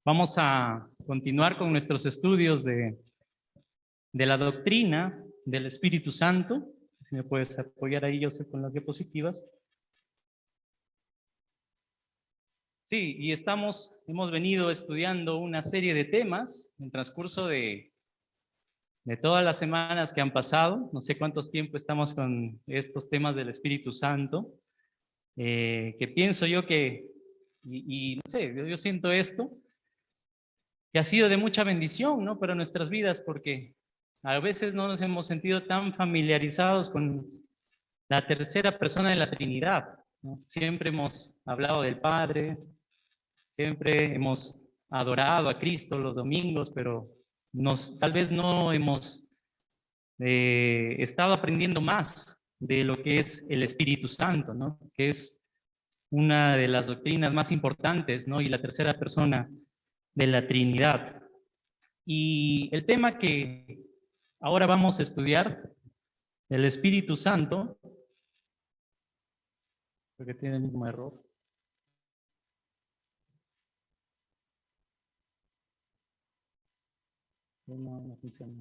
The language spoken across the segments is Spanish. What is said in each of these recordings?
Vamos a continuar con nuestros estudios de la doctrina del Espíritu Santo. Si me puedes apoyar ahí, José, con las diapositivas. Sí, y hemos venido estudiando una serie de temas en el transcurso de todas las semanas que han pasado. No sé cuántos tiempo estamos con estos temas del Espíritu Santo, que pienso yo que, y no sé, yo siento esto, que ha sido de mucha bendición, ¿no?, para nuestras vidas, porque a veces no nos hemos sentido tan familiarizados con la tercera persona de la Trinidad, ¿no? Siempre hemos hablado del Padre, siempre hemos adorado a Cristo los domingos, pero tal vez no hemos estado aprendiendo más de lo que es el Espíritu Santo, ¿no?, que es una de las doctrinas más importantes, ¿no?, y la tercera persona de la Trinidad. Y el tema que ahora vamos a estudiar, el Espíritu Santo, porque tiene el mismo error. No funciona.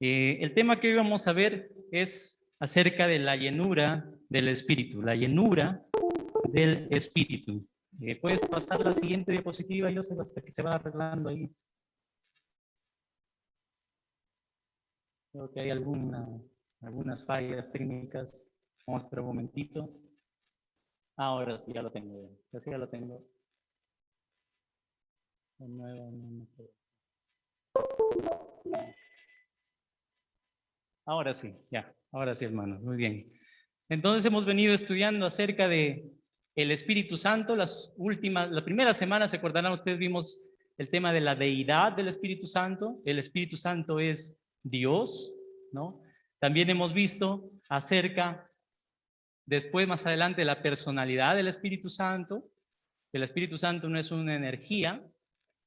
El tema que hoy vamos a ver es acerca de la llenura del Espíritu, la llenura del Espíritu. ¿Puedes pasar la siguiente diapositiva, Joseph, hasta que se va arreglando ahí? Creo que hay algunas fallas técnicas. Vamos a esperar un momentito. Ahora sí, ya lo tengo. Ya lo tengo. Ahora sí, ya. Ahora sí, hermanos. Muy bien. Entonces hemos venido estudiando acerca de el Espíritu Santo. La primera semana, se acordarán ustedes, vimos el tema de la deidad del Espíritu Santo. El Espíritu Santo es Dios, ¿no? También hemos visto acerca, después más adelante, la personalidad del Espíritu Santo. El Espíritu Santo no es una energía,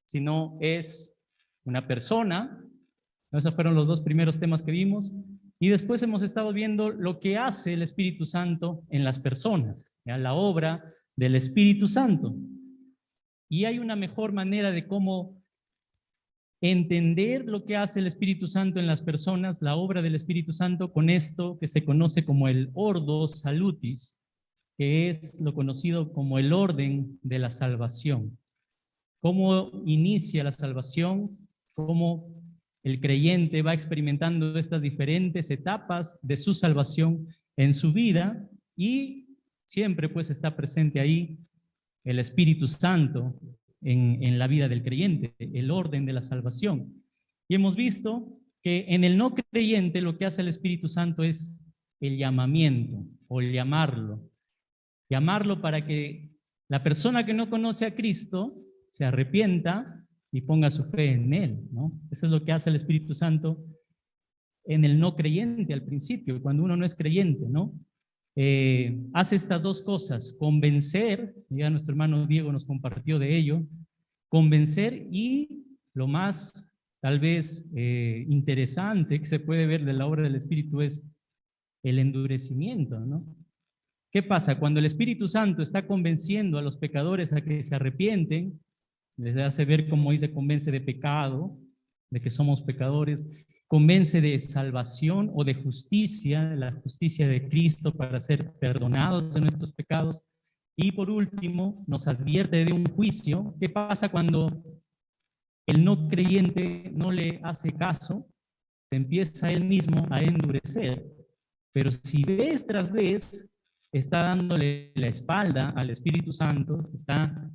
sino es una persona. Esos fueron los dos primeros temas que vimos. Y después hemos estado viendo lo que hace el Espíritu Santo en las personas, ¿ya?, la obra del Espíritu Santo. Y hay una mejor manera de cómo entender lo que hace el Espíritu Santo en las personas, la obra del Espíritu Santo, con esto que se conoce como el Ordo Salutis, que es lo conocido como el orden de la salvación. Cómo inicia la salvación, cómo el creyente va experimentando estas diferentes etapas de su salvación en su vida, y siempre pues está presente ahí el Espíritu Santo en la vida del creyente, el orden de la salvación. Y hemos visto que en el no creyente lo que hace el Espíritu Santo es el llamamiento, o el llamarlo para que la persona que no conoce a Cristo se arrepienta y ponga su fe en Él, ¿no? Eso es lo que hace el Espíritu Santo en el no creyente al principio, cuando uno no es creyente, ¿no? Hace estas dos cosas: convencer, ya nuestro hermano Diego nos compartió de ello, convencer, y lo más tal vez interesante que se puede ver de la obra del Espíritu es el endurecimiento, ¿no? ¿Qué pasa? Cuando el Espíritu Santo está convenciendo a los pecadores a que se arrepienten, les hace ver cómo se convence de pecado, de que somos pecadores, convence de salvación o de justicia, la justicia de Cristo para ser perdonados de nuestros pecados, y por último nos advierte de un juicio. ¿Qué pasa cuando el no creyente no le hace caso? Se empieza él mismo a endurecer, pero si vez tras vez está dándole la espalda al Espíritu Santo, está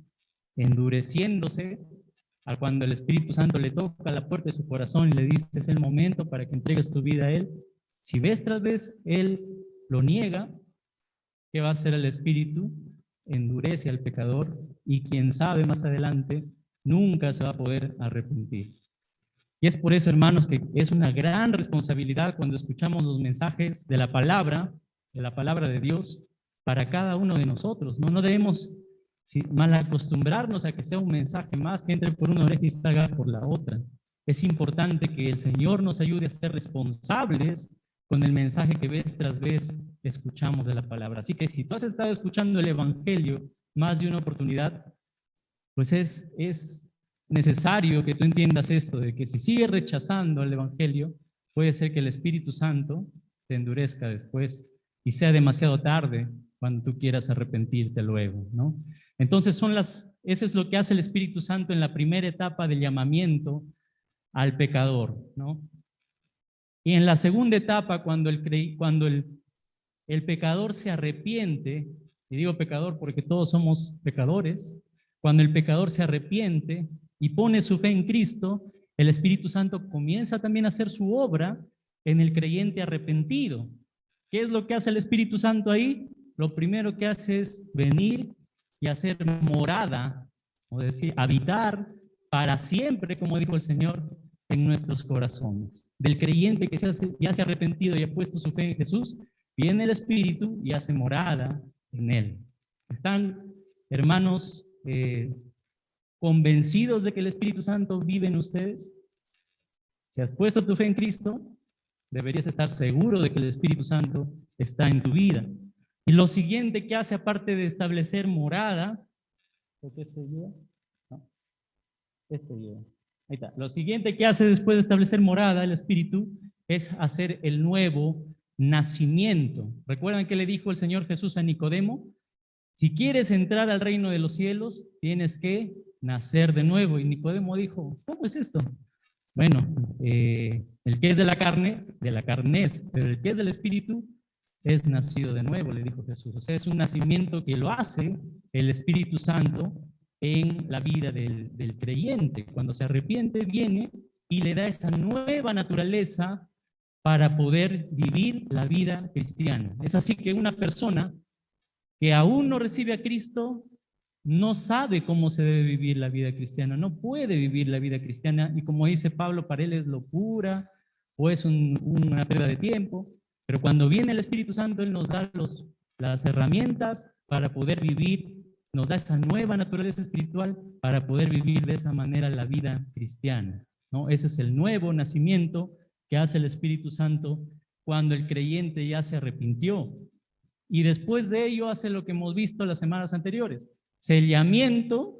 endureciéndose, a cuando el Espíritu Santo le toca la puerta de su corazón y le dice: es el momento para que entregues tu vida a Él. Si vez tras vez él lo niega, ¿qué va a hacer el Espíritu? Endurece al pecador, y quién sabe, más adelante nunca se va a poder arrepentir. Y es por eso, hermanos, que es una gran responsabilidad cuando escuchamos los mensajes de la palabra de Dios para cada uno de nosotros. No debemos mal acostumbrarnos a que sea un mensaje más que entre por una oreja y salga por la otra. Es importante que el Señor nos ayude a ser responsables con el mensaje que vez tras vez escuchamos de la palabra. Así que si tú has estado escuchando el Evangelio más de una oportunidad, pues es necesario que tú entiendas esto, de que si sigues rechazando el Evangelio, puede ser que el Espíritu Santo te endurezca después y sea demasiado tarde cuando tú quieras arrepentirte luego, ¿no? Entonces eso es lo que hace el Espíritu Santo en la primera etapa del llamamiento al pecador, ¿no? Y en la segunda etapa, cuando el pecador se arrepiente, y digo pecador porque todos somos pecadores, cuando el pecador se arrepiente y pone su fe en Cristo, el Espíritu Santo comienza también a hacer su obra en el creyente arrepentido. ¿Qué es lo que hace el Espíritu Santo ahí? Lo primero que hace es venir y hacer morada, o decir, habitar para siempre, como dijo el Señor, en nuestros corazones. Del creyente que ya se ha arrepentido y ha puesto su fe en Jesús, viene el Espíritu y hace morada en él. ¿Están, hermanos, convencidos de que el Espíritu Santo vive en ustedes? Si has puesto tu fe en Cristo, deberías estar seguro de que el Espíritu Santo está en tu vida. Y lo siguiente que hace, aparte de establecer morada, ¿por qué esto ayuda? No, esto ayuda. Ahí está. Lo siguiente que hace después de establecer morada el Espíritu es hacer el nuevo nacimiento. ¿Recuerdan que le dijo el Señor Jesús a Nicodemo? Si quieres entrar al reino de los cielos, tienes que nacer de nuevo. Y Nicodemo dijo, ¿cómo es esto? Bueno, el que es de la carne es, pero el que es del Espíritu es nacido de nuevo, le dijo Jesús. O sea, es un nacimiento que lo hace el Espíritu Santo en la vida del creyente. Cuando se arrepiente, viene y le da esa nueva naturaleza para poder vivir la vida cristiana. Es así que una persona que aún no recibe a Cristo no sabe cómo se debe vivir la vida cristiana, no puede vivir la vida cristiana, y como dice Pablo, para él es locura o es una pérdida de tiempo, pero cuando viene el Espíritu Santo, él nos da las herramientas para poder vivir, nos da esa nueva naturaleza espiritual para poder vivir de esa manera la vida cristiana, ¿no? Ese es el nuevo nacimiento que hace el Espíritu Santo cuando el creyente ya se arrepintió. Y después de ello hace lo que hemos visto las semanas anteriores, sellamiento,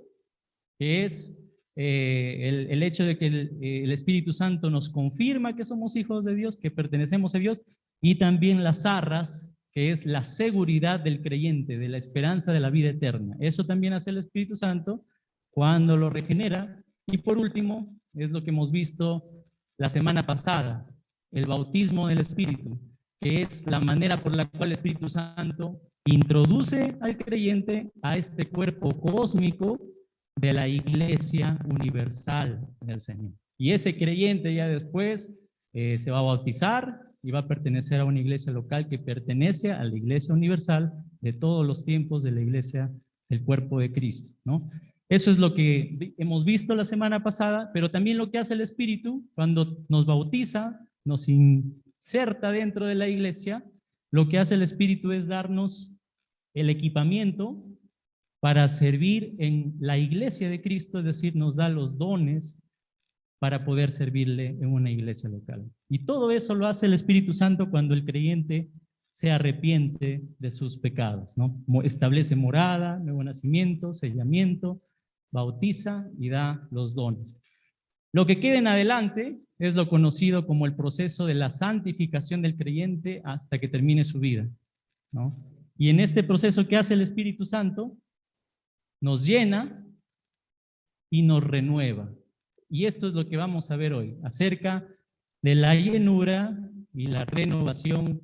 que es el hecho de que el Espíritu Santo nos confirma que somos hijos de Dios, que pertenecemos a Dios, y también las arras, que es la seguridad del creyente, de la esperanza de la vida eterna. Eso también hace el Espíritu Santo cuando lo regenera. Y por último, es lo que hemos visto la semana pasada, el bautismo del Espíritu, que es la manera por la cual el Espíritu Santo introduce al creyente a este cuerpo cósmico de la Iglesia universal del Señor. Y ese creyente ya después se va a bautizar y va a pertenecer a una iglesia local que pertenece a la Iglesia universal de todos los tiempos de la Iglesia del cuerpo de Cristo, ¿no? Eso es lo que hemos visto la semana pasada, pero también lo que hace el Espíritu cuando nos bautiza, nos inserta dentro de la iglesia, lo que hace el Espíritu es darnos el equipamiento para servir en la iglesia de Cristo, es decir, nos da los dones para poder servirle en una iglesia local. Y todo eso lo hace el Espíritu Santo cuando el creyente se arrepiente de sus pecados, ¿no? Establece morada, nuevo nacimiento, sellamiento, bautiza y da los dones. Lo que queda en adelante es lo conocido como el proceso de la santificación del creyente hasta que termine su vida, ¿no? Y en este proceso que hace el Espíritu Santo, nos llena y nos renueva. Y esto es lo que vamos a ver hoy, acerca de la llenura y la renovación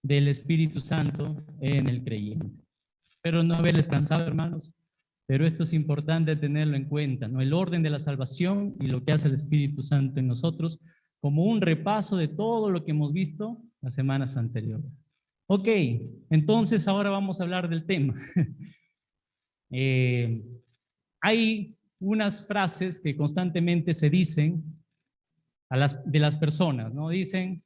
del Espíritu Santo en el creyente. Espero no haberles cansado, hermanos, pero esto es importante tenerlo en cuenta, ¿no? El orden de la salvación y lo que hace el Espíritu Santo en nosotros, como un repaso de todo lo que hemos visto las semanas anteriores. Ok, entonces ahora vamos a hablar del tema. Hay unas frases que constantemente se dicen de las personas, ¿no? Dicen,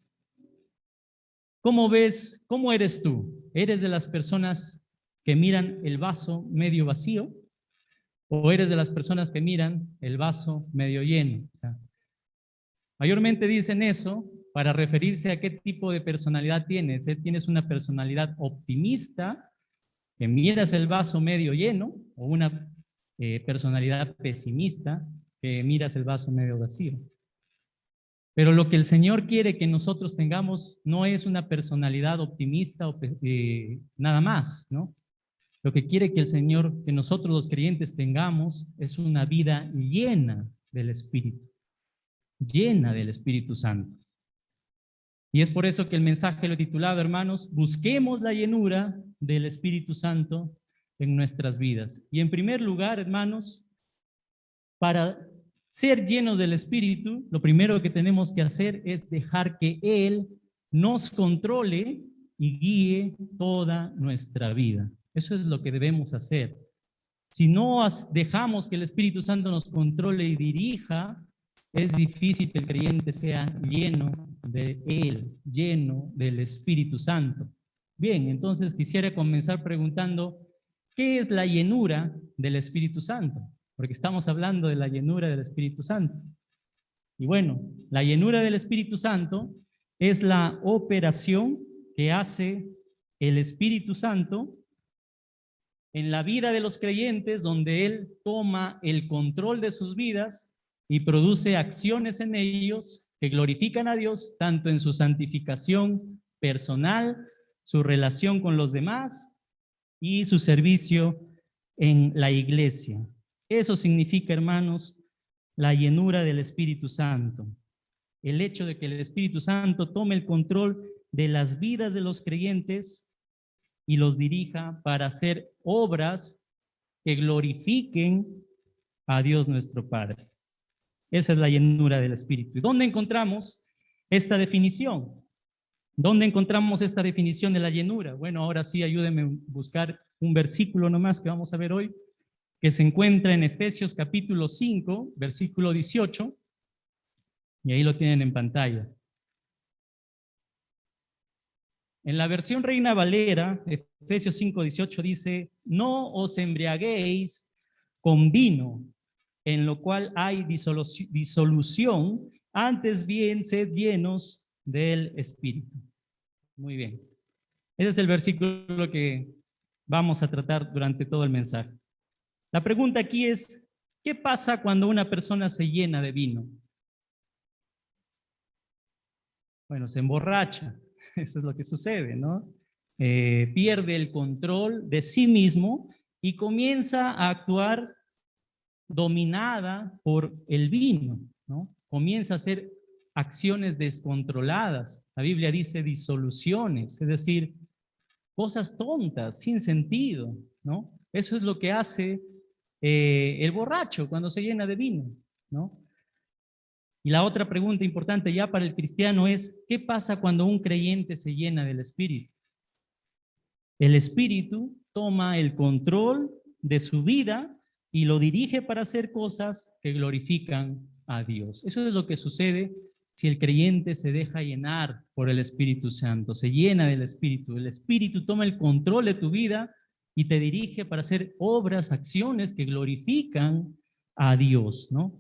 ¿cómo ves, cómo eres tú? ¿Eres de las personas que miran el vaso medio vacío o eres de las personas que miran el vaso medio lleno? O sea, mayormente dicen eso para referirse a qué tipo de personalidad tienes. Tienes una personalidad optimista, que miras el vaso medio lleno, o una personalidad pesimista, que miras el vaso medio vacío. Pero lo que el Señor quiere que nosotros tengamos no es una personalidad optimista o nada más, ¿no? Lo que quiere que el Señor, que nosotros los creyentes tengamos, es una vida llena del Espíritu Santo. Y es por eso que el mensaje lo he titulado, hermanos, busquemos la llenura del Espíritu Santo en nuestras vidas. Y en primer lugar, hermanos, para ser llenos del Espíritu, lo primero que tenemos que hacer es dejar que Él nos controle y guíe toda nuestra vida. Eso es lo que debemos hacer. Si no dejamos que el Espíritu Santo nos controle y dirija, es difícil que el creyente sea lleno de Él, lleno del Espíritu Santo. Bien, entonces quisiera comenzar preguntando, ¿qué es la llenura del Espíritu Santo? Porque estamos hablando de la llenura del Espíritu Santo. Y bueno, la llenura del Espíritu Santo es la operación que hace el Espíritu Santo en la vida de los creyentes, donde Él toma el control de sus vidas y produce acciones en ellos que glorifican a Dios, tanto en su santificación personal, su relación con los demás y su servicio en la iglesia. Eso significa, hermanos, la llenura del Espíritu Santo. El hecho de que el Espíritu Santo tome el control de las vidas de los creyentes y los dirija para hacer obras que glorifiquen a Dios nuestro Padre. Esa es la llenura del Espíritu. ¿Y dónde encontramos esta definición? ¿Dónde encontramos esta definición de la llenura? Bueno, ahora sí, ayúdenme a buscar un versículo nomás que vamos a ver hoy, que se encuentra en Efesios capítulo 5, versículo 18, y ahí lo tienen en pantalla. En la versión Reina Valera, Efesios 5, 18 dice, no os embriaguéis con vino, en lo cual hay disolución, antes bien sed llenos del Espíritu. Muy bien. Ese es el versículo que vamos a tratar durante todo el mensaje. La pregunta aquí es, ¿qué pasa cuando una persona se llena de vino? Bueno, se emborracha, eso es lo que sucede, ¿no? Pierde el control de sí mismo y comienza a actuar dominada por el vino, ¿no? Comienza a hacer acciones descontroladas. La Biblia dice disoluciones, es decir, cosas tontas, sin sentido, ¿no? Eso es lo que hace el borracho cuando se llena de vino, ¿no? Y la otra pregunta importante ya para el cristiano es, ¿qué pasa cuando un creyente se llena del Espíritu? El Espíritu toma el control de su vida y lo dirige para hacer cosas que glorifican a Dios. Eso es lo que sucede si el creyente se deja llenar por el Espíritu Santo, se llena del Espíritu. El Espíritu toma el control de tu vida y te dirige para hacer obras, acciones que glorifican a Dios, ¿no?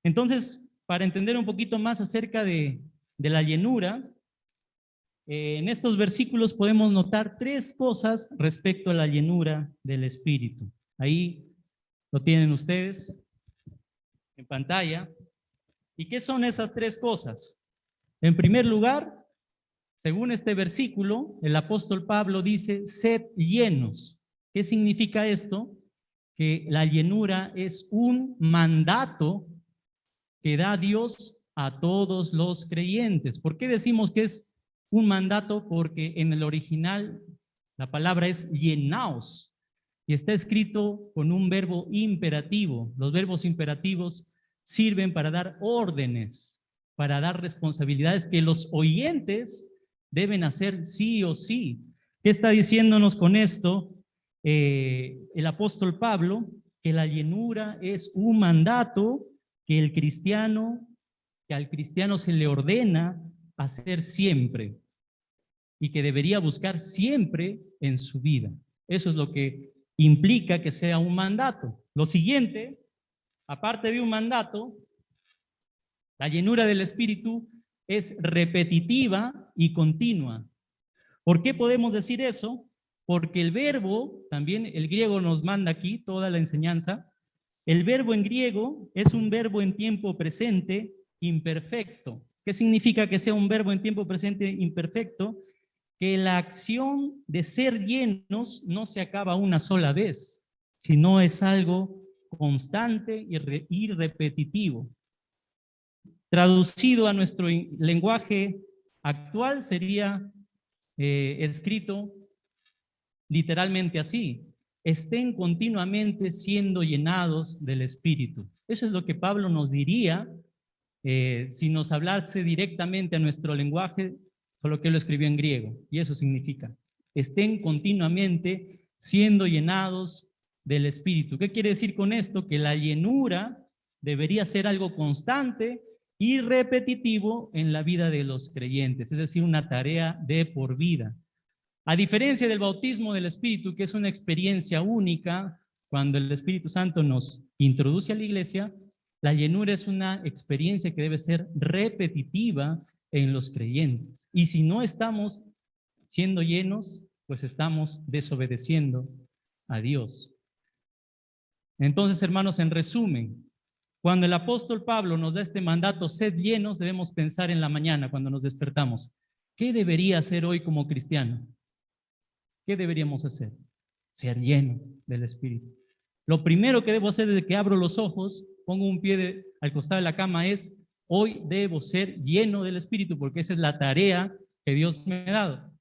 Entonces, para entender un poquito más acerca de la llenura, en estos versículos podemos notar tres cosas respecto a la llenura del Espíritu. Ahí lo tienen ustedes en pantalla. ¿Y qué son esas tres cosas? En primer lugar, según este versículo, el apóstol Pablo dice, sed llenos. ¿Qué significa esto? Que la llenura es un mandato que da Dios a todos los creyentes. ¿Por qué decimos que es un mandato? Porque en el original la palabra es llenaos y está escrito con un verbo imperativo. Los verbos imperativos sirven para dar órdenes, para dar responsabilidades que los oyentes deben hacer sí o sí. ¿Qué está diciéndonos con esto el apóstol Pablo? Que la llenura es un mandato que al cristiano se le ordena hacer siempre y que debería buscar siempre en su vida. Eso es lo que implica que sea un mandato. Lo siguiente, aparte de un mandato, la llenura del Espíritu es repetitiva y continua. ¿Por qué podemos decir eso? Porque el verbo, también el griego nos manda aquí toda la enseñanza, el verbo en griego es un verbo en tiempo presente imperfecto. ¿Qué significa que sea un verbo en tiempo presente imperfecto? Que la acción de ser llenos no se acaba una sola vez, sino es algo constante y repetitivo. Traducido a nuestro lenguaje actual sería escrito literalmente así: estén continuamente siendo llenados del Espíritu. Eso es lo que Pablo nos diría si nos hablase directamente a nuestro lenguaje, solo que lo escribió en griego, y eso significa: estén continuamente siendo llenados del Espíritu. ¿Qué quiere decir con esto? Que la llenura debería ser algo constante y repetitivo en la vida de los creyentes, es decir, una tarea de por vida. A diferencia del bautismo del Espíritu, que es una experiencia única, cuando el Espíritu Santo nos introduce a la iglesia, la llenura es una experiencia que debe ser repetitiva en los creyentes. Y si no estamos siendo llenos, pues estamos desobedeciendo a Dios. Entonces, hermanos, en resumen, cuando el apóstol Pablo nos da este mandato, sed llenos, debemos pensar en la mañana cuando nos despertamos. ¿Qué debería hacer hoy como cristiano? ¿Qué deberíamos hacer? Ser lleno del Espíritu. Lo primero que debo hacer desde que abro los ojos, pongo un pie al costado de la cama, es: hoy debo ser lleno del Espíritu, porque esa es la tarea que Dios me ha dado.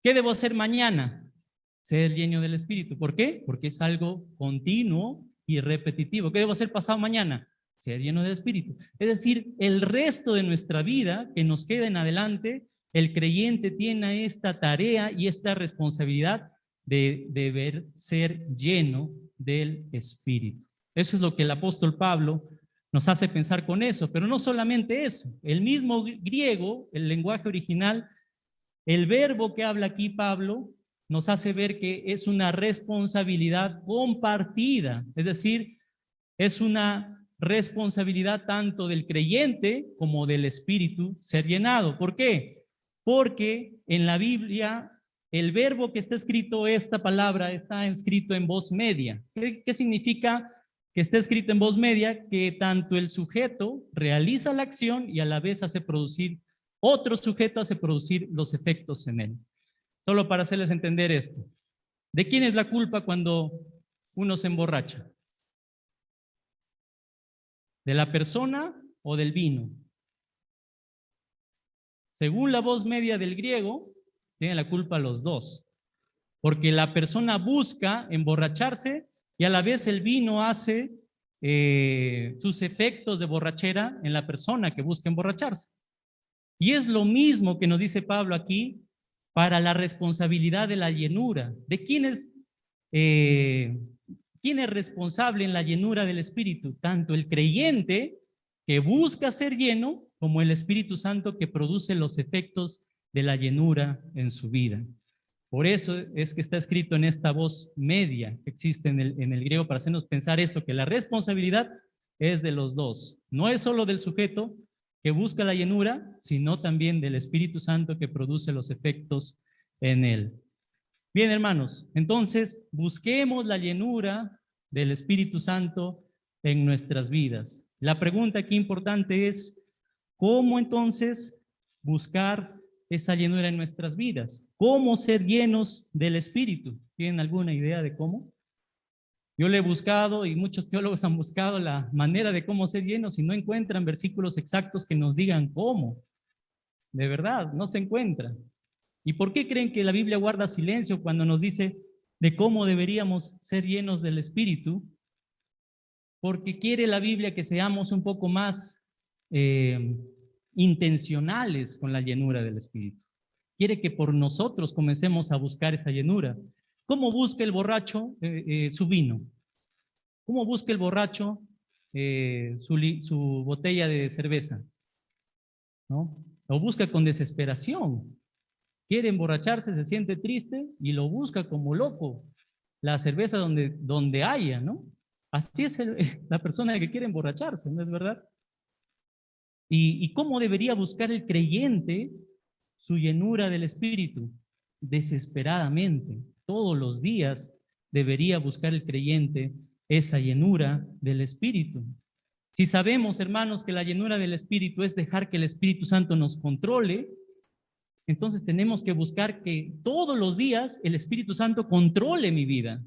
¿Qué debo hacer mañana? Ser lleno del Espíritu. ¿Por qué? Porque es algo continuo y repetitivo. ¿Qué debo hacer pasado mañana? Ser lleno del Espíritu. Es decir, el resto de nuestra vida que nos queda en adelante, el creyente tiene esta tarea y esta responsabilidad de deber ser lleno del Espíritu. Eso es lo que el apóstol Pablo nos hace pensar con eso, pero no solamente eso. El mismo griego, el lenguaje original, el verbo que habla aquí Pablo nos hace ver que es una responsabilidad compartida, es decir, es una responsabilidad tanto del creyente como del Espíritu ser llenado. ¿Por qué? Porque en la Biblia el verbo que está escrito, esta palabra, está escrito en voz media. ¿Qué significa que está escrito en voz media? Que tanto el sujeto realiza la acción y a la vez hace producir, otro sujeto hace producir los efectos en él. Solo para hacerles entender esto. ¿De quién es la culpa cuando uno se emborracha? ¿De la persona o del vino? Según la voz media del griego, tienen la culpa los dos, porque la persona busca emborracharse y a la vez el vino hace sus efectos de borrachera en la persona que busca emborracharse. Y es lo mismo que nos dice Pablo aquí para la responsabilidad de la llenura. ¿De quién es responsable en la llenura del Espíritu? Tanto el creyente que busca ser lleno, como el Espíritu Santo que produce los efectos de la llenura en su vida. Por eso es que está escrito en esta voz media que existe en el griego, para hacernos pensar eso, que la responsabilidad es de los dos. No es solo del sujeto que busca la llenura, sino también del Espíritu Santo que produce los efectos en él. Bien, hermanos, entonces busquemos la llenura del Espíritu Santo en nuestras vidas. La pregunta aquí importante es: ¿cómo entonces buscar esa llenura en nuestras vidas? ¿Cómo ser llenos del Espíritu? ¿Tienen alguna idea de cómo? Yo le he buscado y muchos teólogos han buscado la manera de cómo ser llenos y no encuentran versículos exactos que nos digan cómo. De verdad, no se encuentran. ¿Y por qué creen que la Biblia guarda silencio cuando nos dice de cómo deberíamos ser llenos del Espíritu? Porque quiere la Biblia que seamos un poco más intencionales con la llenura del Espíritu. Quiere que por nosotros comencemos a buscar esa llenura. ¿Cómo busca el borracho su vino? ¿Cómo busca el borracho su botella de cerveza? ¿No? Lo busca con desesperación. Quiere emborracharse, se siente triste y lo busca como loco. La cerveza donde haya, ¿no? Así es la persona que quiere emborracharse, ¿no es verdad? ¿Y cómo debería buscar el creyente su llenura del Espíritu? Desesperadamente, todos los días debería buscar el creyente esa llenura del Espíritu. Si sabemos, hermanos, que la llenura del Espíritu es dejar que el Espíritu Santo nos controle, entonces tenemos que buscar que todos los días el Espíritu Santo controle mi vida.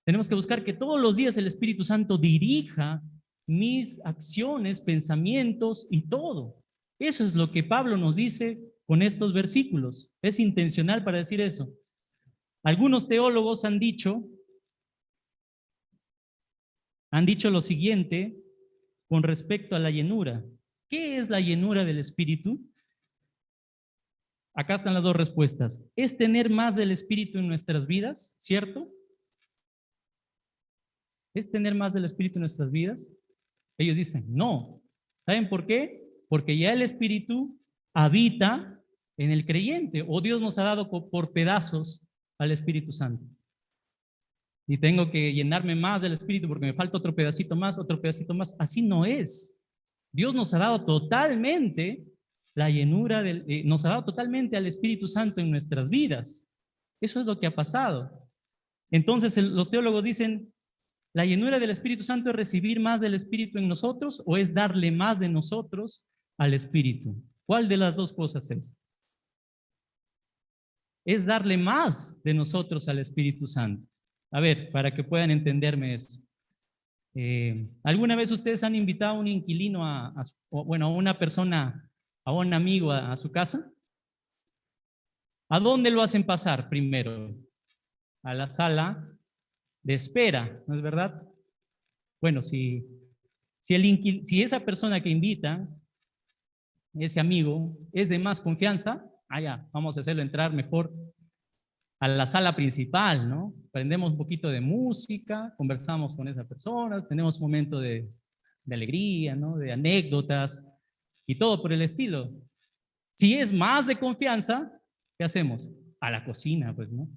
Tenemos que buscar que todos los días el Espíritu Santo dirija mis acciones, pensamientos y todo. Eso es lo que Pablo nos dice con estos versículos. Es intencional para decir eso. Algunos teólogos han dicho lo siguiente con respecto a la llenura. ¿Qué es la llenura del Espíritu? Acá están las dos respuestas. Es tener más del Espíritu en nuestras vidas, ¿cierto? ¿Es tener más del Espíritu en nuestras vidas? Ellos dicen, no. ¿Saben por qué? Porque ya el Espíritu habita en el creyente, o Dios nos ha dado por pedazos al Espíritu Santo. Y tengo que llenarme más del Espíritu porque me falta otro pedacito más, otro pedacito más. Así no es. Dios nos ha dado totalmente la llenura, nos ha dado totalmente al Espíritu Santo en nuestras vidas. Eso es lo que ha pasado. Entonces los teólogos dicen, ¿la llenura del Espíritu Santo es recibir más del Espíritu en nosotros o es darle más de nosotros al Espíritu? ¿Cuál de las dos cosas es? Es darle más de nosotros al Espíritu Santo. A ver, para que puedan entenderme eso. ¿Alguna vez ustedes han invitado a un inquilino, a una persona, a un amigo a su casa? ¿A dónde lo hacen pasar primero? A la sala de espera, ¿no es verdad? Bueno, si esa persona que invita, ese amigo, es de más confianza, ya, vamos a hacerlo entrar mejor a la sala principal, ¿no? Prendemos un poquito de música, conversamos con esa persona, tenemos un momento de alegría, ¿no? De anécdotas y todo por el estilo. Si es más de confianza, ¿qué hacemos? A la cocina, pues, ¿no?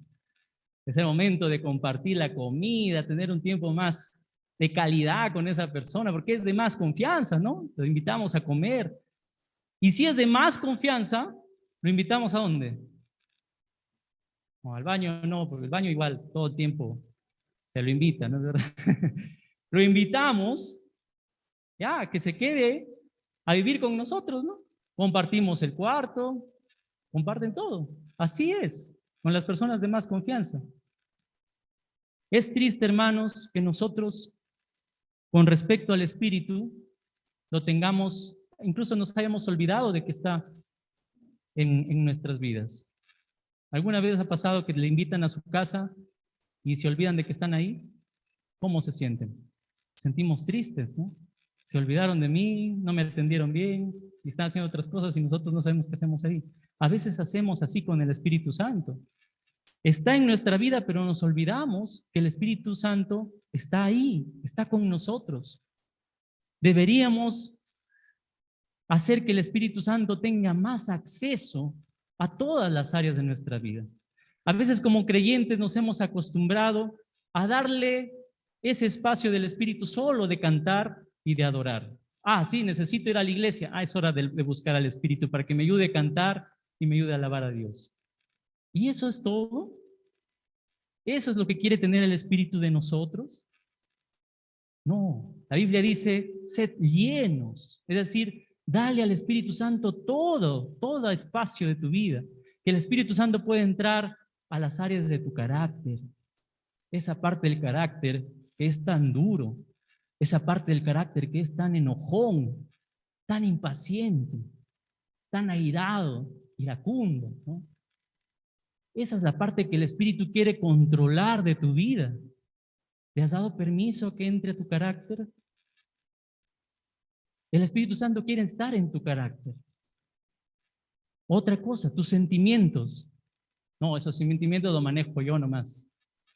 Es el momento de compartir la comida, tener un tiempo más de calidad con esa persona, porque es de más confianza, ¿no? Lo invitamos a comer. Y si es de más confianza, ¿lo invitamos a dónde? No, al baño no, porque el baño igual todo el tiempo se lo invita, ¿no es verdad? Lo invitamos, ya, que se quede a vivir con nosotros, ¿no? Compartimos el cuarto, comparten todo. Así es, con las personas de más confianza. Es triste, hermanos, que nosotros, con respecto al Espíritu, lo tengamos, incluso nos hayamos olvidado de que está en nuestras vidas. ¿Alguna vez ha pasado que le invitan a su casa y se olvidan de que están ahí? ¿Cómo se sienten? Sentimos tristes, ¿no? Se olvidaron de mí, no me atendieron bien y están haciendo otras cosas y nosotros no sabemos qué hacemos ahí. A veces hacemos así con el Espíritu Santo. Está en nuestra vida, pero nos olvidamos que el Espíritu Santo está ahí, está con nosotros. Deberíamos hacer que el Espíritu Santo tenga más acceso a todas las áreas de nuestra vida. A veces como creyentes nos hemos acostumbrado a darle ese espacio del Espíritu solo de cantar y de adorar. Sí, necesito ir a la iglesia. Es hora de buscar al Espíritu para que me ayude a cantar y me ayude a alabar a Dios. ¿Y eso es todo? ¿Eso es lo que quiere tener el Espíritu de nosotros? No, la Biblia dice, sed llenos, es decir, dale al Espíritu Santo todo espacio de tu vida, que el Espíritu Santo puede entrar a las áreas de tu carácter, esa parte del carácter que es tan duro, esa parte del carácter que es tan enojón, tan impaciente, tan airado, iracundo, ¿no? Esa es la parte que el Espíritu quiere controlar de tu vida. ¿Le has dado permiso que entre a tu carácter? El Espíritu Santo quiere estar en tu carácter. Otra cosa, tus sentimientos. No, esos sentimientos los manejo yo nomás.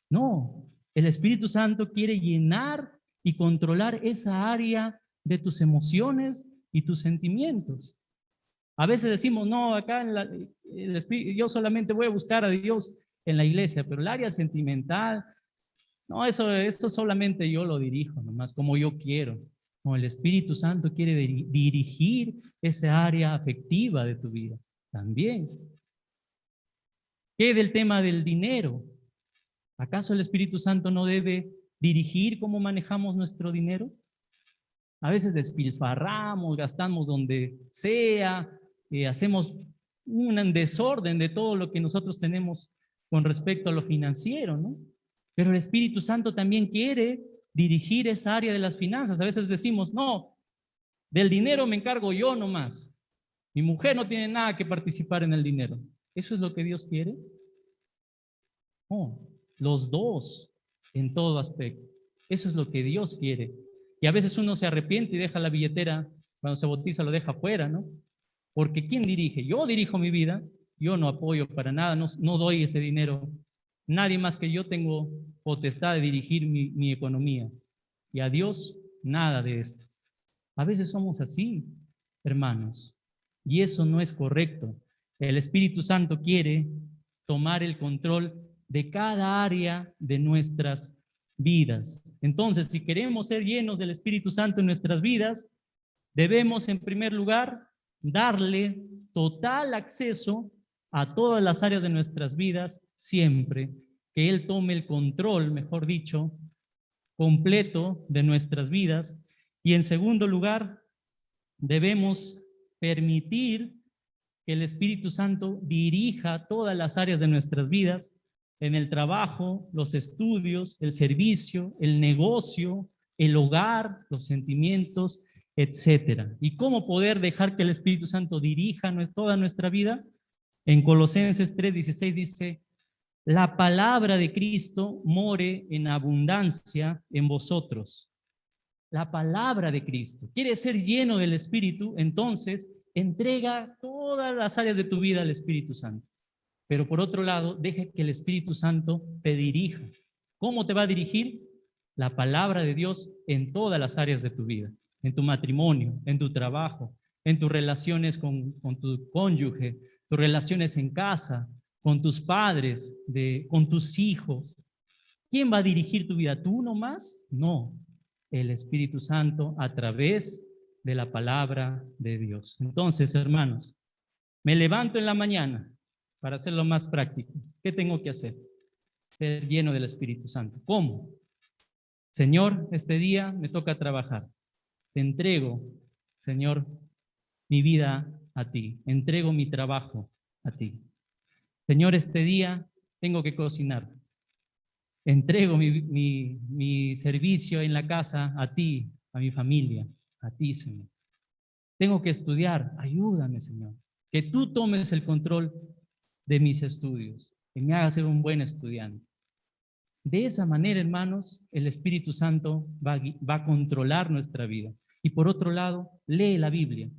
No, el Espíritu Santo quiere llenar y controlar esa área de tus emociones y tus sentimientos. A veces decimos, no, acá yo solamente voy a buscar a Dios en la iglesia, pero el área sentimental, no, eso solamente yo lo dirijo nomás, como yo quiero. No, el Espíritu Santo quiere dirigir esa área afectiva de tu vida también. ¿Qué del tema del dinero? ¿Acaso el Espíritu Santo no debe dirigir cómo manejamos nuestro dinero? A veces despilfarramos, gastamos donde sea, hacemos un desorden de todo lo que nosotros tenemos con respecto a lo financiero, ¿no? Pero el Espíritu Santo también quiere dirigir esa área de las finanzas. A veces decimos, no, del dinero me encargo yo nomás. Mi mujer no tiene nada que participar en el dinero. ¿Eso es lo que Dios quiere? No, los dos en todo aspecto. Eso es lo que Dios quiere. Y a veces uno se arrepiente y deja la billetera, cuando se bautiza lo deja fuera, ¿no? Porque ¿quién dirige? Yo dirijo mi vida, yo no apoyo para nada, no doy ese dinero. Nadie más que yo tengo potestad de dirigir mi economía. Y a Dios, nada de esto. A veces somos así, hermanos, y eso no es correcto. El Espíritu Santo quiere tomar el control de cada área de nuestras vidas. Entonces, si queremos ser llenos del Espíritu Santo en nuestras vidas, debemos en primer lugar darle total acceso a todas las áreas de nuestras vidas siempre, que Él tome el control, mejor dicho, completo de nuestras vidas. Y en segundo lugar, debemos permitir que el Espíritu Santo dirija todas las áreas de nuestras vidas, en el trabajo, los estudios, el servicio, el negocio, el hogar, los sentimientos, etcétera. ¿Y cómo poder dejar que el Espíritu Santo dirija toda nuestra vida? En Colosenses 3:16 dice, la palabra de Cristo more en abundancia en vosotros. La palabra de Cristo. ¿Quieres ser lleno del Espíritu? Entonces, entrega todas las áreas de tu vida al Espíritu Santo. Pero por otro lado, deja que el Espíritu Santo te dirija. ¿Cómo te va a dirigir? La palabra de Dios en todas las áreas de tu vida. En tu matrimonio, en tu trabajo, en tus relaciones con tu cónyuge, tus relaciones en casa, con tus padres, con tus hijos. ¿Quién va a dirigir tu vida? ¿Tú nomás? No. El Espíritu Santo a través de la palabra de Dios. Entonces, hermanos, me levanto en la mañana para hacerlo más práctico. ¿Qué tengo que hacer? Ser lleno del Espíritu Santo. ¿Cómo? Señor, este día me toca trabajar. Te entrego, Señor, mi vida a ti. Entrego mi trabajo a ti. Señor, este día tengo que cocinar. Entrego mi servicio en la casa a ti, a mi familia, a ti, Señor. Tengo que estudiar. Ayúdame, Señor. Que tú tomes el control de mis estudios, que me haga ser un buen estudiante. De esa manera, hermanos, el Espíritu Santo va a controlar nuestra vida. Y por otro lado, lee la Biblia.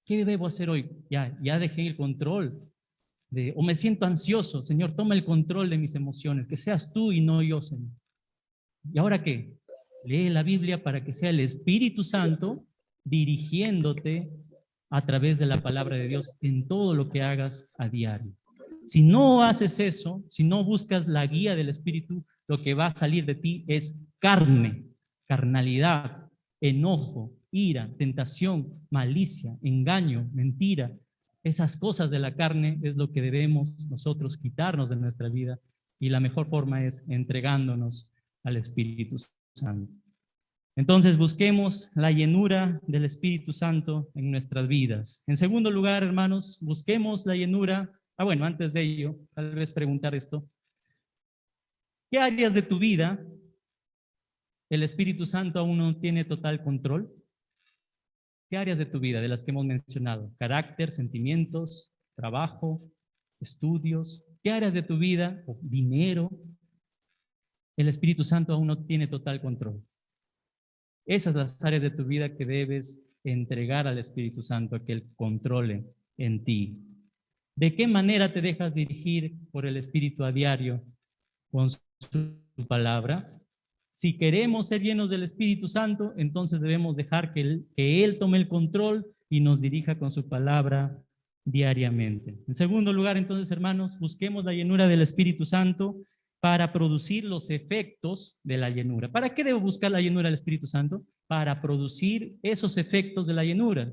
¿Qué debo hacer hoy? Ya dejé el control. O me siento ansioso. Señor, toma el control de mis emociones. Que seas tú y no yo, Señor. ¿Y ahora qué? Lee la Biblia para que sea el Espíritu Santo dirigiéndote a través de la palabra de Dios en todo lo que hagas a diario. Si no haces eso, si no buscas la guía del Espíritu, lo que va a salir de ti es carne, carnalidad, enojo, ira, tentación, malicia, engaño, mentira. Esas cosas de la carne es lo que debemos nosotros quitarnos de nuestra vida, y la mejor forma es entregándonos al Espíritu Santo. Entonces busquemos la llenura del Espíritu Santo en nuestras vidas. En segundo lugar, hermanos, busquemos la llenura. Bueno, antes de ello, tal vez preguntar esto. ¿Qué áreas de tu vida el Espíritu Santo aún no tiene total control? ¿Qué áreas de tu vida de las que hemos mencionado? Carácter, sentimientos, trabajo, estudios. ¿Qué áreas de tu vida, o dinero, el Espíritu Santo aún no tiene total control? Esas son las áreas de tu vida que debes entregar al Espíritu Santo a que Él controle en ti. ¿De qué manera te dejas dirigir por el Espíritu a diario con su palabra? Si queremos ser llenos del Espíritu Santo, entonces debemos dejar que Él tome el control y nos dirija con su palabra diariamente. En segundo lugar, entonces, hermanos, busquemos la llenura del Espíritu Santo para producir los efectos de la llenura. ¿Para qué debo buscar la llenura del Espíritu Santo? Para producir esos efectos de la llenura.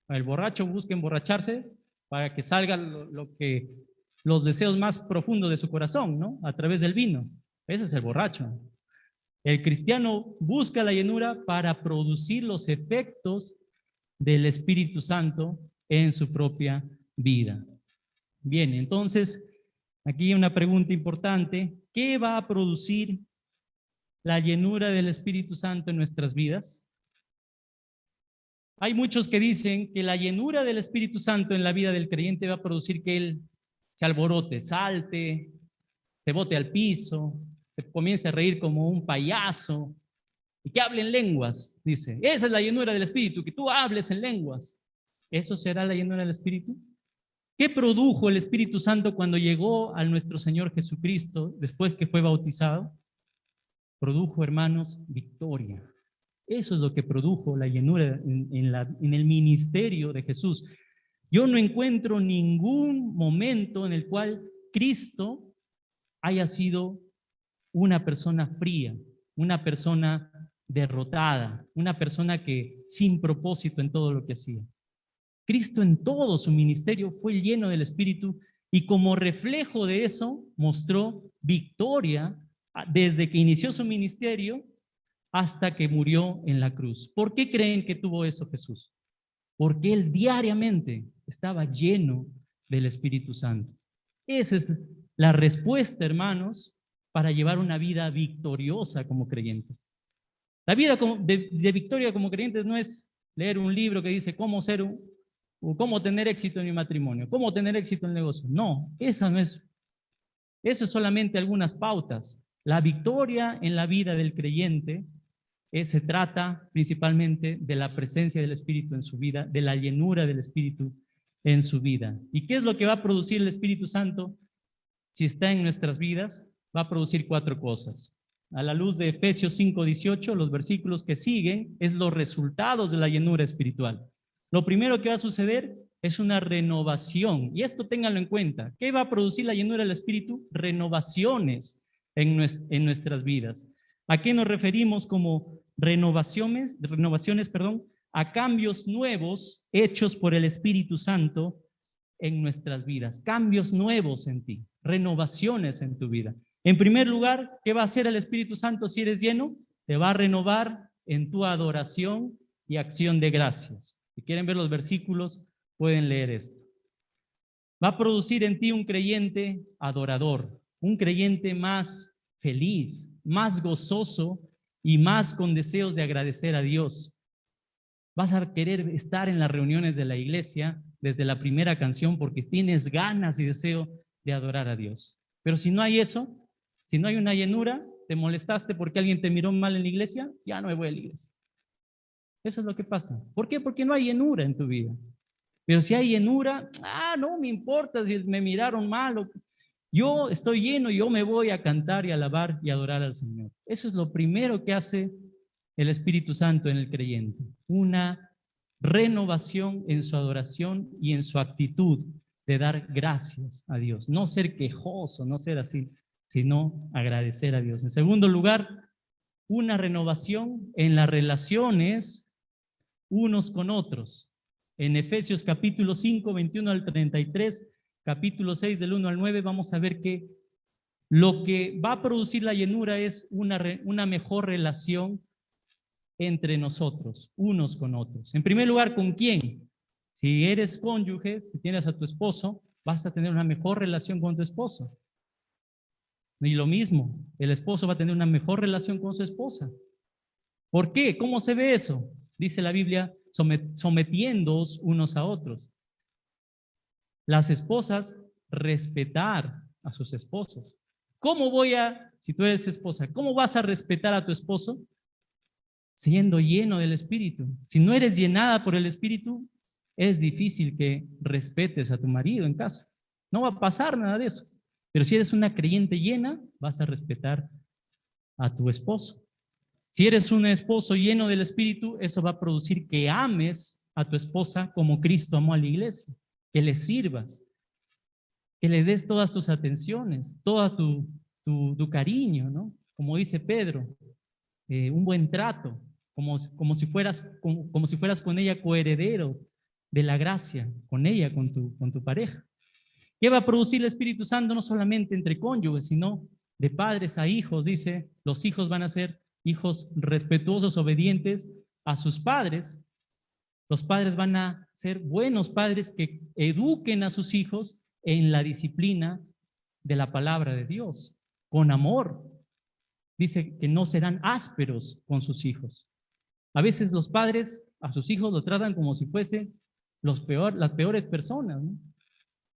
El borracho busca emborracharse para que salga los deseos más profundos de su corazón, ¿no? A través del vino. Ese es el borracho. El cristiano busca la llenura para producir los efectos del Espíritu Santo en su propia vida. Bien, entonces, aquí una pregunta importante. ¿Qué va a producir la llenura del Espíritu Santo en nuestras vidas? Hay muchos que dicen que la llenura del Espíritu Santo en la vida del creyente va a producir que él se alborote, salte, se bote al piso, se comience a reír como un payaso y que hable en lenguas, dice. Esa es la llenura del Espíritu, que tú hables en lenguas. ¿Eso será la llenura del Espíritu? ¿Qué produjo el Espíritu Santo cuando llegó a nuestro Señor Jesucristo después que fue bautizado? Produjo, hermanos, victoria. Eso es lo que produjo la llenura en el ministerio de Jesús. Yo no encuentro ningún momento en el cual Cristo haya sido una persona fría, una persona derrotada, una persona que sin propósito en todo lo que hacía. Cristo en todo su ministerio fue lleno del Espíritu y como reflejo de eso mostró victoria desde que inició su ministerio hasta que murió en la cruz. ¿Por qué creen que tuvo eso Jesús? Porque él diariamente estaba lleno del Espíritu Santo. Esa es la respuesta, hermanos, para llevar una vida victoriosa como creyentes. La vida de victoria como creyentes no es leer un libro que dice cómo tener éxito en mi matrimonio, cómo tener éxito en el negocio. No, esa no es. Eso es solamente algunas pautas. La victoria en la vida del creyente se trata principalmente de la presencia del Espíritu en su vida, de la llenura del Espíritu en su vida. ¿Y qué es lo que va a producir el Espíritu Santo si está en nuestras vidas? Va a producir 4 cosas. A la luz de Efesios 5:18, los versículos que siguen es los resultados de la llenura espiritual. Lo primero que va a suceder es una renovación, y esto ténganlo en cuenta. ¿Qué va a producir la llenura del Espíritu? Renovaciones en nuestras vidas. ¿A qué nos referimos como renovaciones? A cambios nuevos hechos por el Espíritu Santo en nuestras vidas. Cambios nuevos en ti, renovaciones en tu vida. En primer lugar, ¿qué va a hacer el Espíritu Santo si eres lleno? Te va a renovar en tu adoración y acción de gracias. Si quieren ver los versículos, pueden leer esto. Va a producir en ti un creyente adorador, un creyente más feliz, más gozoso y más con deseos de agradecer a Dios. Vas a querer estar en las reuniones de la iglesia desde la primera canción porque tienes ganas y deseo de adorar a Dios. Pero si no hay eso, si no hay una llenura, te molestaste porque alguien te miró mal en la iglesia, ya no me voy a la iglesia. Eso es lo que pasa. ¿Por qué? Porque no hay llenura en tu vida. Pero si hay llenura, no me importa si me miraron mal. Yo estoy lleno, yo me voy a cantar y alabar y adorar al Señor. Eso es lo primero que hace el Espíritu Santo en el creyente. Una renovación en su adoración y en su actitud de dar gracias a Dios. No ser quejoso, no ser así, sino agradecer a Dios. En segundo lugar, una renovación en las relaciones unos con otros. En Efesios capítulo 5, 21 al 33, capítulo 6 del 1 al 9, vamos a ver que lo que va a producir la llenura es una mejor relación entre nosotros, unos con otros. En primer lugar, ¿con quién? Si eres cónyuge, si tienes a tu esposo, vas a tener una mejor relación con tu esposo. Y lo mismo, el esposo va a tener una mejor relación con su esposa. ¿Por qué? ¿Cómo se ve eso? Dice la Biblia, sometiéndoos unos a otros. Las esposas, respetar a sus esposos. Si tú eres esposa, cómo vas a respetar a tu esposo? Siendo lleno del Espíritu. Si no eres llenada por el Espíritu, es difícil que respetes a tu marido en casa. No va a pasar nada de eso. Pero si eres una creyente llena, vas a respetar a tu esposo. Si eres un esposo lleno del Espíritu, eso va a producir que ames a tu esposa como Cristo amó a la iglesia, que le sirvas, que le des todas tus atenciones, toda tu tu cariño, ¿no? Como dice Pedro, un buen trato, como si fueras con ella coheredero de la gracia, con ella, con tu pareja. ¿Qué va a producir el Espíritu Santo? No solamente entre cónyuges, sino de padres a hijos. Dice, los hijos van a ser hijos respetuosos, obedientes a sus padres. Los padres van a ser buenos padres que eduquen a sus hijos en la disciplina de la palabra de Dios, con amor. Dice que no serán ásperos con sus hijos. A veces los padres a sus hijos los tratan como si fuesen las peores personas, ¿no?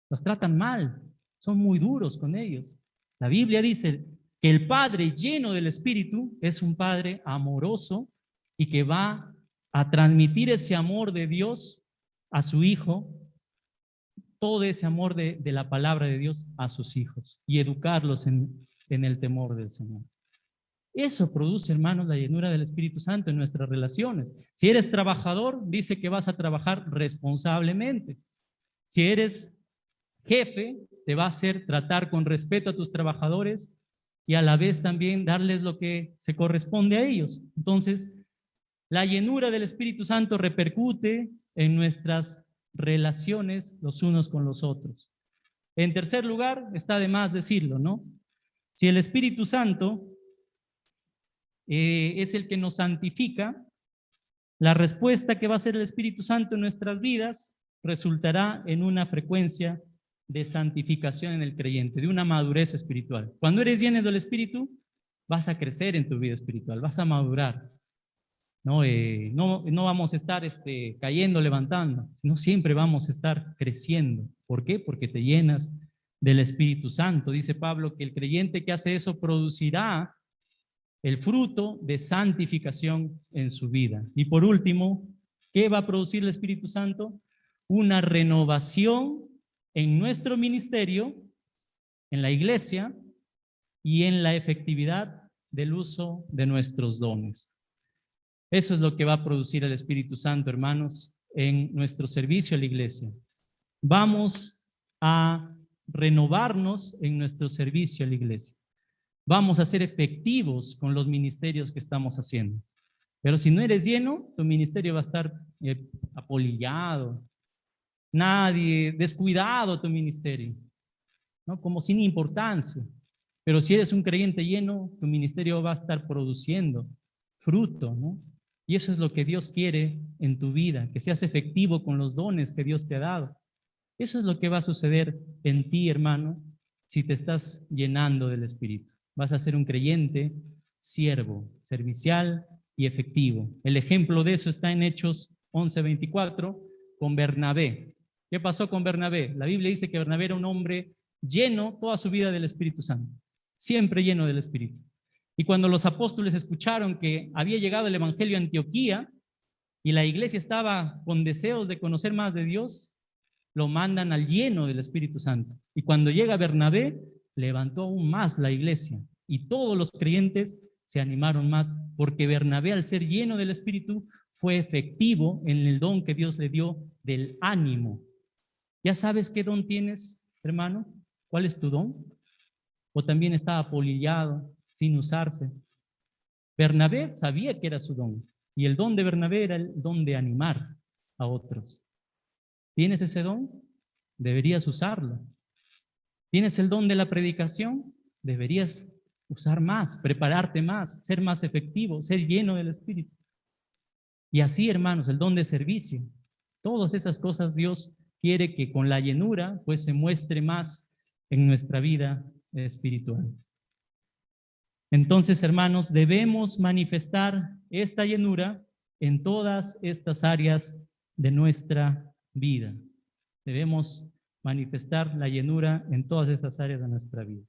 Los tratan mal, son muy duros con ellos. La Biblia dice que el padre lleno del Espíritu es un padre amoroso y que va a transmitir ese amor de Dios a su hijo, todo ese amor de la palabra de Dios a sus hijos y educarlos en el temor del Señor. Eso produce, hermanos, la llenura del Espíritu Santo en nuestras relaciones. Si eres trabajador, dice que vas a trabajar responsablemente. Si eres jefe, te va a hacer tratar con respeto a tus trabajadores y a la vez también darles lo que se corresponde a ellos. Entonces, la llenura del Espíritu Santo repercute en nuestras relaciones los unos con los otros. En tercer lugar, está de más decirlo, ¿no? Si el Espíritu Santo es el que nos santifica, la respuesta que va a hacer el Espíritu Santo en nuestras vidas resultará en una frecuencia de santificación en el creyente, de una madurez espiritual. Cuando eres lleno del Espíritu, vas a crecer en tu vida espiritual, vas a madurar. No vamos a estar cayendo, levantando, sino siempre vamos a estar creciendo. ¿Por qué? Porque te llenas del Espíritu Santo. Dice Pablo que el creyente que hace eso producirá el fruto de santificación en su vida. Y por último, ¿qué va a producir el Espíritu Santo? Una renovación en nuestro ministerio, en la iglesia y en la efectividad del uso de nuestros dones. Eso es lo que va a producir el Espíritu Santo, hermanos, en nuestro servicio a la iglesia. Vamos a renovarnos en nuestro servicio a la iglesia. Vamos a ser efectivos con los ministerios que estamos haciendo. Pero si no eres lleno, tu ministerio va a estar apolillado, descuidado tu ministerio, ¿no? Como sin importancia. Pero si eres un creyente lleno, tu ministerio va a estar produciendo fruto, ¿no? Y eso es lo que Dios quiere en tu vida, que seas efectivo con los dones que Dios te ha dado. Eso es lo que va a suceder en ti, hermano, si te estás llenando del Espíritu. Vas a ser un creyente siervo, servicial y efectivo. El ejemplo de eso está en Hechos 11:24 con Bernabé. ¿Qué pasó con Bernabé? La Biblia dice que Bernabé era un hombre lleno toda su vida del Espíritu Santo, siempre lleno del Espíritu. Y cuando los apóstoles escucharon que había llegado el Evangelio a Antioquía y la iglesia estaba con deseos de conocer más de Dios, lo mandan al lleno del Espíritu Santo. Y cuando llega Bernabé, levantó aún más la iglesia y todos los creyentes se animaron más porque Bernabé, al ser lleno del Espíritu, fue efectivo en el don que Dios le dio del ánimo. ¿Ya sabes qué don tienes, hermano? ¿Cuál es tu don? ¿O también está apolillado, sin usarse? Bernabé sabía que era su don y el don de Bernabé era el don de animar a otros. ¿Tienes ese don? Deberías usarlo. ¿Tienes el don de la predicación? Deberías usar más, prepararte más, ser más efectivo, ser lleno del Espíritu. Y así, hermanos, el don de servicio. Todas esas cosas Dios quiere que con la llenura pues se muestre más en nuestra vida espiritual. Entonces, hermanos, debemos manifestar esta llenura en todas estas áreas de nuestra vida. Debemos manifestar la llenura en todas esas áreas de nuestra vida.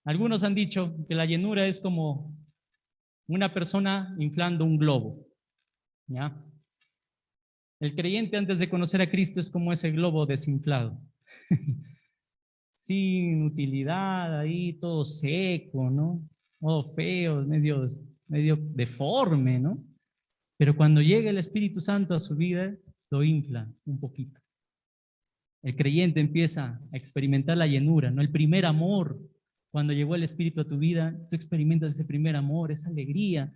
Algunos han dicho que la llenura es como una persona inflando un globo, ¿ya? El creyente antes de conocer a Cristo es como ese globo desinflado, sin utilidad, ahí todo seco, ¿no? Todo feo, medio deforme, ¿no? Pero cuando llega el Espíritu Santo a su vida, lo infla un poquito. El creyente empieza a experimentar la llenura, ¿no? El primer amor, cuando llegó el Espíritu a tu vida, tú experimentas ese primer amor, esa alegría,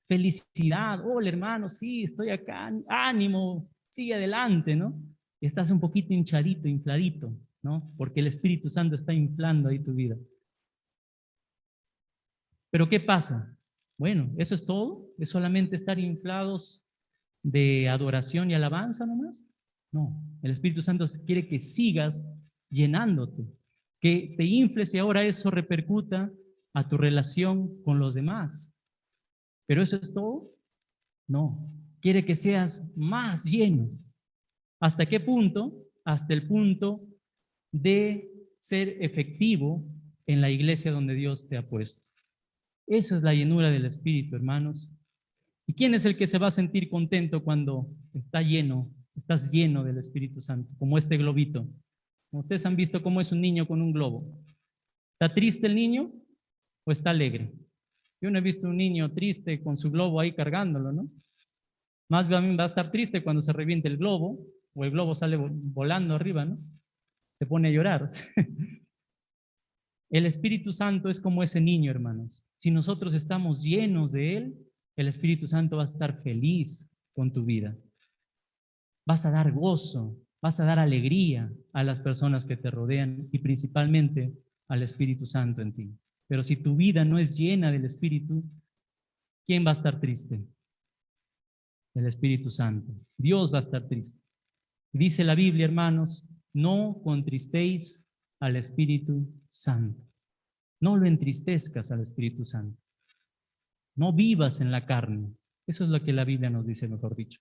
felicidad. Hola, hermano, sí, estoy acá, ánimo, sigue adelante, ¿no? Y estás un poquito hinchadito, infladito, ¿no? Porque el Espíritu Santo está inflando ahí tu vida. Pero ¿qué pasa? Bueno, ¿eso es todo? ¿Es solamente estar inflados de adoración y alabanza nomás? No, el Espíritu Santo quiere que sigas llenándote, que te infles y ahora eso repercuta a tu relación con los demás. ¿Pero eso es todo? No, quiere que seas más lleno. ¿Hasta qué punto? Hasta el punto de ser efectivo en la iglesia donde Dios te ha puesto. Esa es la llenura del Espíritu, hermanos. ¿Y quién es el que se va a sentir contento cuando está lleno, estás lleno del Espíritu Santo? Como este globito. Ustedes han visto cómo es un niño con un globo. ¿Está triste el niño o está alegre? Yo no he visto un niño triste con su globo ahí cargándolo, ¿no? Más bien va a estar triste cuando se reviente el globo o el globo sale volando arriba, ¿no? Se pone a llorar. El Espíritu Santo es como ese niño, hermanos. Si nosotros estamos llenos de Él, el Espíritu Santo va a estar feliz con tu vida. Vas a dar gozo, vas a dar alegría a las personas que te rodean y principalmente al Espíritu Santo en ti. Pero si tu vida no es llena del Espíritu, ¿quién va a estar triste? El Espíritu Santo. Dios va a estar triste. Dice la Biblia, hermanos, no contristéis al Espíritu Santo. No lo entristezcas al Espíritu Santo. No vivas en la carne. Eso es lo que la Biblia nos dice, mejor dicho.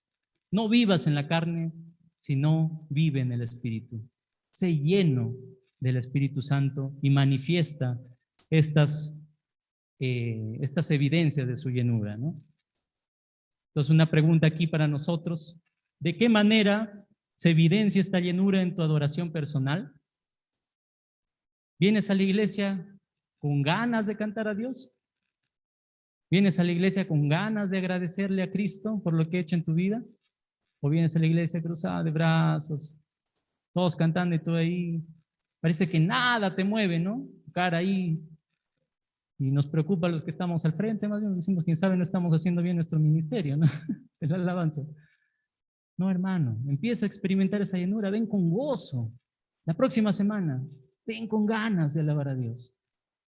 No vivas en la carne, sino vive en el Espíritu. Sé lleno del Espíritu Santo y manifiesta estas evidencias de su llenura, ¿no? Entonces, una pregunta aquí para nosotros. ¿De qué manera se evidencia esta llenura en tu adoración personal? ¿Vienes a la iglesia con ganas de cantar a Dios? ¿Vienes a la iglesia con ganas de agradecerle a Cristo por lo que ha hecho en tu vida? ¿O vienes a la iglesia cruzada de brazos, todos cantando y tú ahí? Parece que nada te mueve, ¿no? Tu cara ahí. Y nos preocupa a los que estamos al frente, más bien decimos, quién sabe, no estamos haciendo bien nuestro ministerio, ¿no? El alabanza. No, hermano, empieza a experimentar esa llenura, ven con gozo. La próxima semana, ven con ganas de alabar a Dios.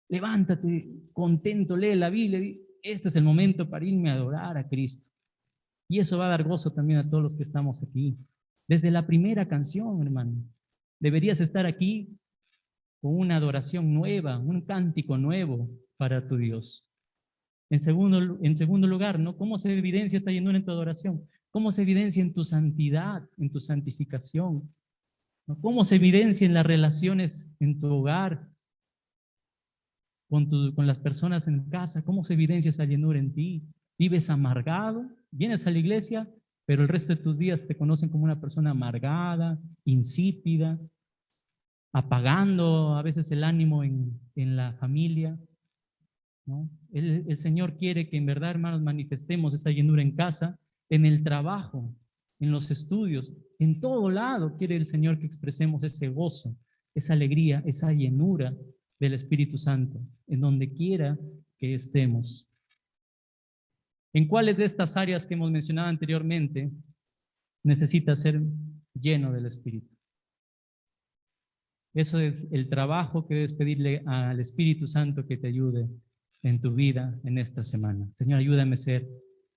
Levántate contento, lee la Biblia. Este es el momento para irme a adorar a Cristo. Y eso va a dar gozo también a todos los que estamos aquí. Desde la primera canción, hermano, deberías estar aquí con una adoración nueva, un cántico nuevo para tu Dios. En segundo lugar, ¿no? ¿Cómo se evidencia esta llenura en tu adoración? ¿Cómo se evidencia en tu santidad, en tu santificación? ¿No? ¿Cómo se evidencia en las relaciones en tu hogar, con las personas en casa? ¿Cómo se evidencia esa llenura en ti? ¿Vives amargado? ¿Vienes a la iglesia, pero el resto de tus días te conocen como una persona amargada, insípida, apagando a veces el ánimo en la familia? ¿No? El Señor quiere que en verdad, hermanos, manifestemos esa llenura en casa, en el trabajo, en los estudios, en todo lado quiere el Señor que expresemos ese gozo, esa alegría, esa llenura del Espíritu Santo, en donde quiera que estemos. ¿En cuáles de estas áreas que hemos mencionado anteriormente necesita ser lleno del Espíritu? Eso es el trabajo que debes pedirle al Espíritu Santo que te ayude en tu vida en esta semana. Señor, ayúdame a hacer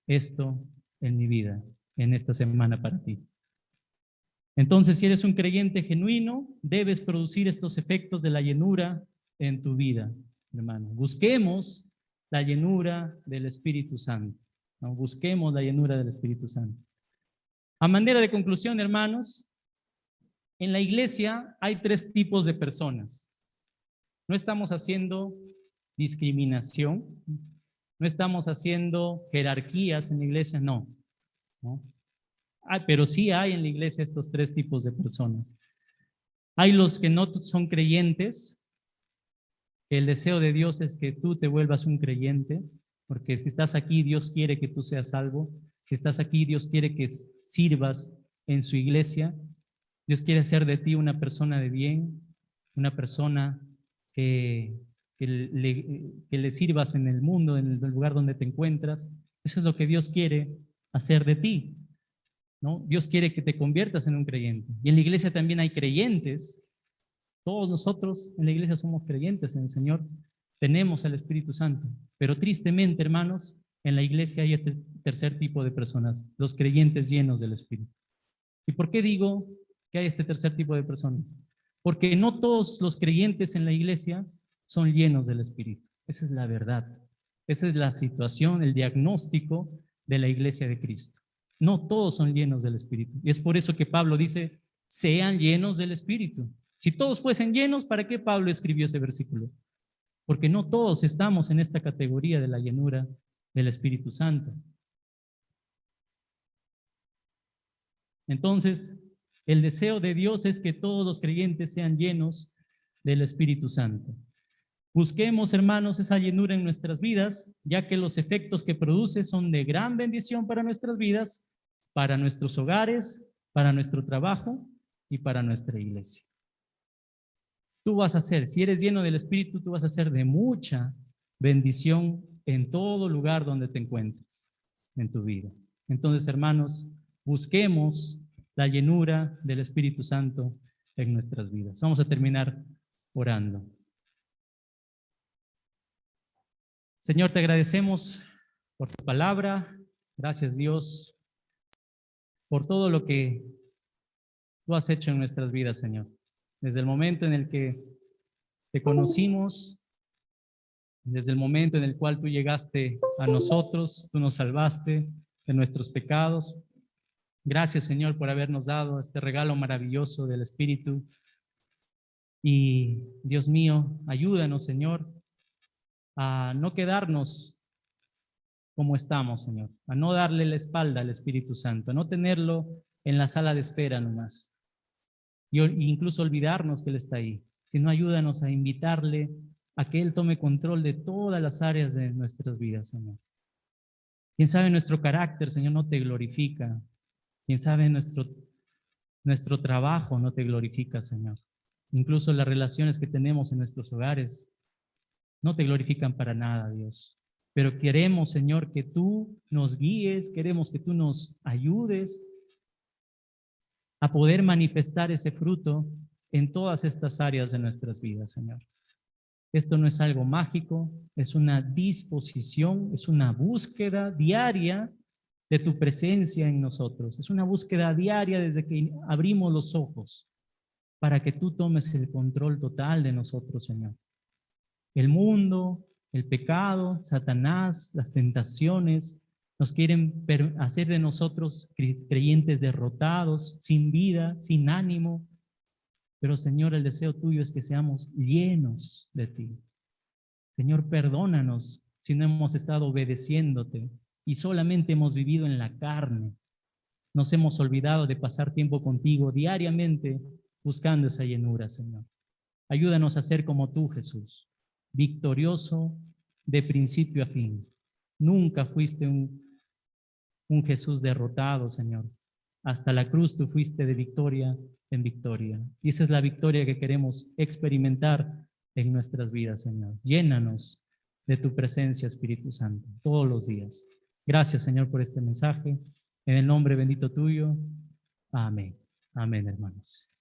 esto en mi vida, en esta semana para ti. Entonces, si eres un creyente genuino, debes producir estos efectos de la llenura en tu vida, hermano. Busquemos la llenura del Espíritu Santo, ¿no? Busquemos la llenura del Espíritu Santo. A manera de conclusión, hermanos, en la iglesia hay tres tipos de personas. No estamos haciendo discriminación, no estamos haciendo jerarquías en la iglesia, no. Pero sí hay en la iglesia estos tres tipos de personas. Hay los que no son creyentes, que el deseo de Dios es que tú te vuelvas un creyente, porque si estás aquí, Dios quiere que tú seas salvo. Si estás aquí, Dios quiere que sirvas en su iglesia. Dios quiere hacer de ti una persona de bien, una persona que que le sirvas en el mundo, en el lugar donde te encuentras. Eso es lo que Dios quiere hacer de ti, ¿no? Dios quiere que te conviertas en un creyente. Y en la iglesia también hay creyentes. Todos nosotros en la iglesia somos creyentes en el Señor. Tenemos al Espíritu Santo. Pero tristemente, hermanos, en la iglesia hay este tercer tipo de personas, los creyentes llenos del Espíritu. ¿Y por qué digo que hay este tercer tipo de personas? Porque no todos los creyentes en la iglesia son llenos del Espíritu. Esa es la verdad. Esa es la situación, el diagnóstico de la iglesia de Cristo. No todos son llenos del Espíritu. Y es por eso que Pablo dice, sean llenos del Espíritu. Si todos fuesen llenos, ¿para qué Pablo escribió ese versículo? Porque no todos estamos en esta categoría de la llenura del Espíritu Santo. Entonces, el deseo de Dios es que todos los creyentes sean llenos del Espíritu Santo. Busquemos, hermanos, esa llenura en nuestras vidas, ya que los efectos que produce son de gran bendición para nuestras vidas, para nuestros hogares, para nuestro trabajo y para nuestra iglesia. Tú vas a ser, si eres lleno del Espíritu, tú vas a ser de mucha bendición en todo lugar donde te encuentres en tu vida. Entonces, hermanos, busquemos la llenura del Espíritu Santo en nuestras vidas. Vamos a terminar orando. Señor, te agradecemos por tu palabra. Gracias, Dios, por todo lo que tú has hecho en nuestras vidas, Señor. Desde el momento en el que te conocimos, desde el momento en el cual tú llegaste a nosotros, tú nos salvaste de nuestros pecados. Gracias, Señor, por habernos dado este regalo maravilloso del Espíritu. Y, Dios mío, ayúdanos, Señor, a no quedarnos como estamos, Señor, a no darle la espalda al Espíritu Santo, a no tenerlo en la sala de espera nomás, y incluso olvidarnos que Él está ahí, sino ayúdanos a invitarle a que Él tome control de todas las áreas de nuestras vidas, Señor. Quién sabe nuestro carácter, Señor, no te glorifica. Quién sabe nuestro trabajo no te glorifica, Señor. Incluso las relaciones que tenemos en nuestros hogares no te glorifican para nada, Dios. Pero queremos, Señor, que tú nos guíes, queremos que tú nos ayudes a poder manifestar ese fruto en todas estas áreas de nuestras vidas, Señor. Esto no es algo mágico, es una disposición, es una búsqueda diaria de tu presencia en nosotros. Es una búsqueda diaria desde que abrimos los ojos para que tú tomes el control total de nosotros, Señor. El mundo, el pecado, Satanás, las tentaciones nos quieren hacer de nosotros creyentes derrotados, sin vida, sin ánimo. Pero, Señor, el deseo tuyo es que seamos llenos de ti. Señor, perdónanos si no hemos estado obedeciéndote y solamente hemos vivido en la carne. Nos hemos olvidado de pasar tiempo contigo diariamente buscando esa llenura, Señor. Ayúdanos a ser como tú, Jesús, victorioso de principio a fin. Nunca fuiste un Jesús derrotado, Señor. Hasta la cruz tú fuiste de victoria en victoria. Y esa es la victoria que queremos experimentar en nuestras vidas, Señor. Llénanos de tu presencia, Espíritu Santo, todos los días. Gracias, Señor, por este mensaje. En el nombre bendito tuyo. Amén. Amén, hermanos.